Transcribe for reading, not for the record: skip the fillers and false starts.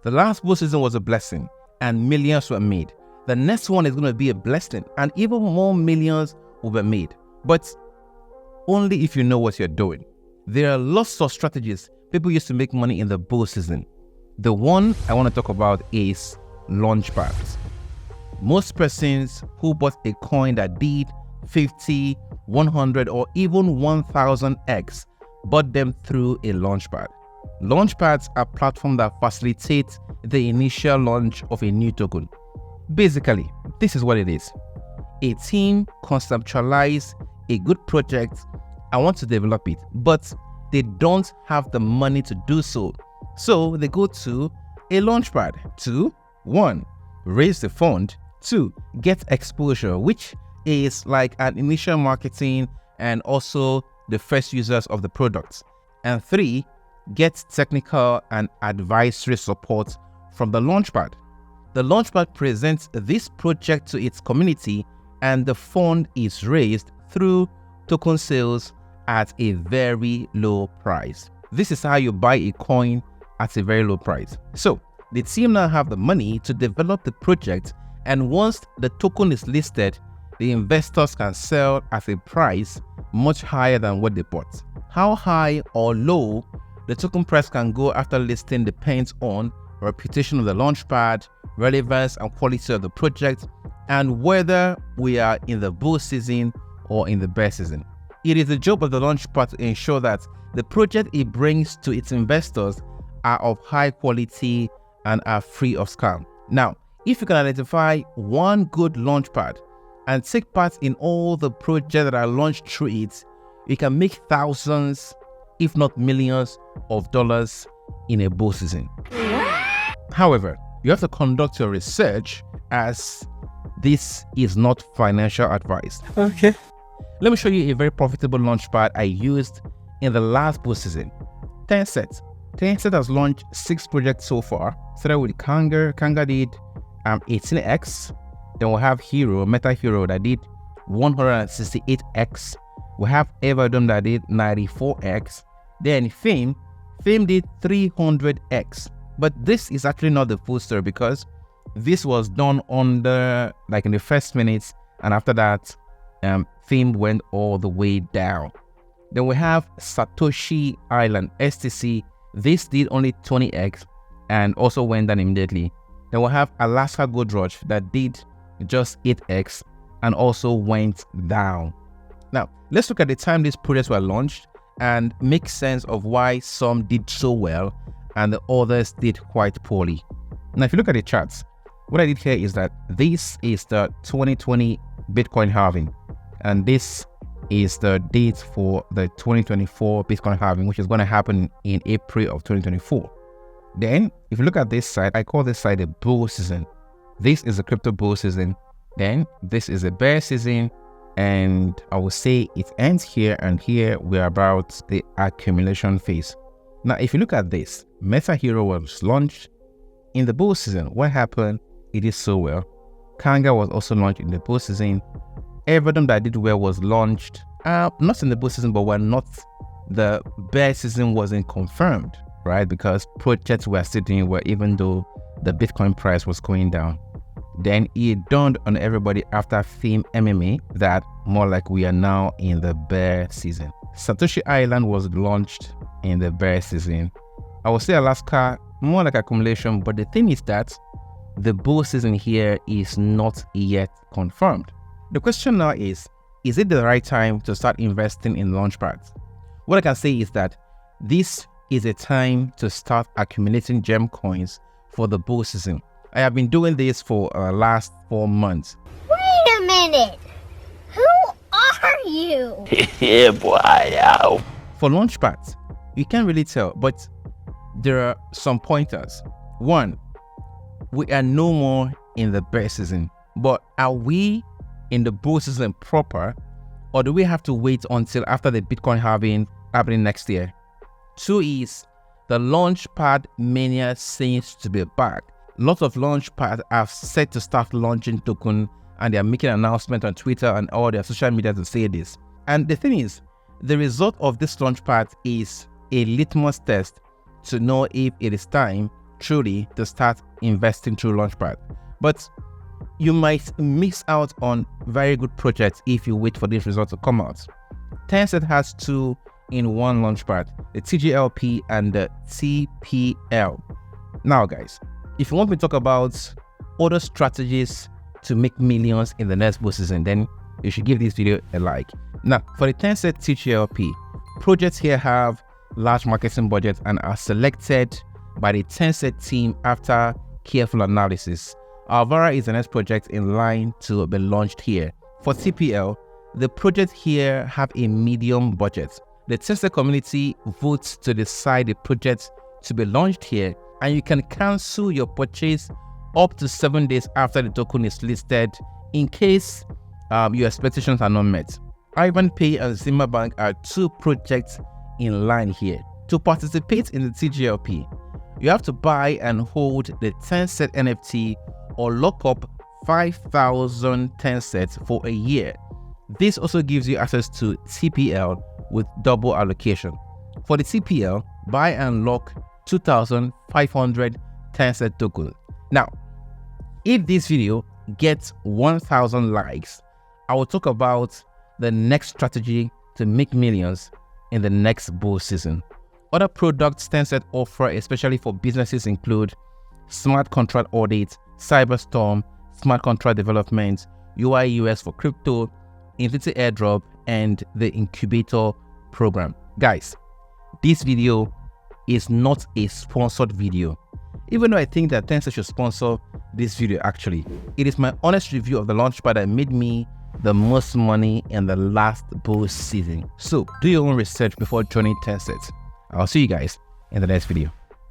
The last bull season was a blessing and millions were made. The next one is going to be a blessing and even more millions will be made. But only if you know what you're doing. There are lots of strategies people used to make money in the bull season. The one I want to talk about is Launchpads. Most persons who bought a coin that did 50, 100 or even 1000x bought them through a Launchpad. Launchpads are platforms that facilitate the initial launch of a new token. Basically, this is what it is. A team conceptualizes a good project and wants to develop it, but they don't have the money to do so. So they go to a Launchpad to 1. Raise the fund, 2. Get exposure, which is like an initial marketing and also the first users of the products, and 3. Get technical and advisory support from the Launchpad. The Launchpad presents this project to its community and the fund is raised through token sales at a very low price. This is how you buy a coin at a very low price. So the team now have the money to develop the project, and once the token is listed, the investors can sell at a price much higher than what they bought. How high or low the token price can go after listing depends on reputation of the Launchpad, relevance and quality of the project, and whether we are in the bull season or in the bear season. It is the job of the Launchpad to ensure that the project it brings to its investors are of high quality and are free of scam. Now, if you can identify one good Launchpad and take part in all the projects that are launched through it, you can make thousands, if not millions of dollars in a bull season. However, you have to conduct your research, as this is not financial advice. Okay. Let me show you a very profitable Launchpad I used in the last bull season. Tenset. Tenset has launched 6 projects so far. Started with Kanga. Kanga did 18x. Then we have Hero, Meta Hero, that did 168x. We have Everdom that did 94x. Then Fame did 300x. But this is actually not the full story, because this was done in the first minutes, and after that, Fame went all the way down. Then we have Satoshi Island, STC. This did only 20x and also went down immediately. Then we have Alaska Gold Rush that did just 8x and also went down. Now, let's look at the time these projects were launched and make sense of why some did so well and the others did quite poorly. Now, if you look at the charts, what I did here is that this is the 2020 Bitcoin halving, and this is the date for the 2024 Bitcoin halving, which is going to happen in April of 2024. Then, if you look at this side, I call this side a bull season. This is a crypto bull season. Then, this is a bear season. And I will say it ends here, and here we're about the accumulation phase. Now, if you look at this, Meta Hero was launched in the bull season. What happened? It did so well. Kanga was also launched in the bull season. Everdom that did well was launched, not in the bull season, but when not the bear season wasn't confirmed, right? Because projects were still doing well, even though the Bitcoin price was going down. Then it dawned on everybody after Fame MMA that more like we are now in the bear season. Satoshi Island was launched in the bear season. I would say Alaska, more like accumulation, but the thing is that the bull season here is not yet confirmed. The question now is it the right time to start investing in Launchpads? What I can say is that this is a time to start accumulating gem coins for the bull season. I have been doing this for the last 4 months. Wait a minute! Who are you? Yeah, boy. Ow. For Launchpads, you can't really tell, but there are some pointers. 1, we are no more in the bear season, but are we in the bull season proper, or do we have to wait until after the Bitcoin halving happening next year? 2 is the Launchpad mania seems to be back. Lots of Launchpad are set to start launching token, and they are making an announcement on Twitter and all their social media to say this. And the thing is, the result of this Launchpad is a litmus test to know if it is time truly to start investing through Launchpad. But you might miss out on very good projects if you wait for these results to come out. Tenset has 2 in one Launchpad, the TGLP and the TPL. Now guys, if you want me to talk about other strategies to make millions in the next bull season, then you should give this video a like. Now, for the Tenset TGLP, projects here have large marketing budgets and are selected by the Tenset team after careful analysis. Alvara is the next project in line to be launched here. For TPL, the projects here have a medium budget. The Tenset community votes to decide the project to be launched here, and you can cancel your purchase up to 7 days after the token is listed in case your expectations are not met. AFIBIE and Zima Bank are 2 projects in line here. To participate in the TGLP, you have to buy and hold the Tenset NFT or lock up 5,000 Tensets for a year. This also gives you access to TPL with double allocation. For the TPL, buy and lock 2,500 Tenset tokens. Now, if this video gets 1,000 likes, I will talk about the next strategy to make millions in the next bull season. Other products Tenset offer, especially for businesses, include smart contract audit, Cyberstorm, smart contract development, UI UX for crypto, Infinity airdrop, and the incubator program. Guys, this video is not a sponsored video, even though I think that Tenset should sponsor this video. Actually, it is my honest review of the Launchpad that made me the most money in the last bull season. So do your own research before joining Tenset. I'll see you guys in the next video.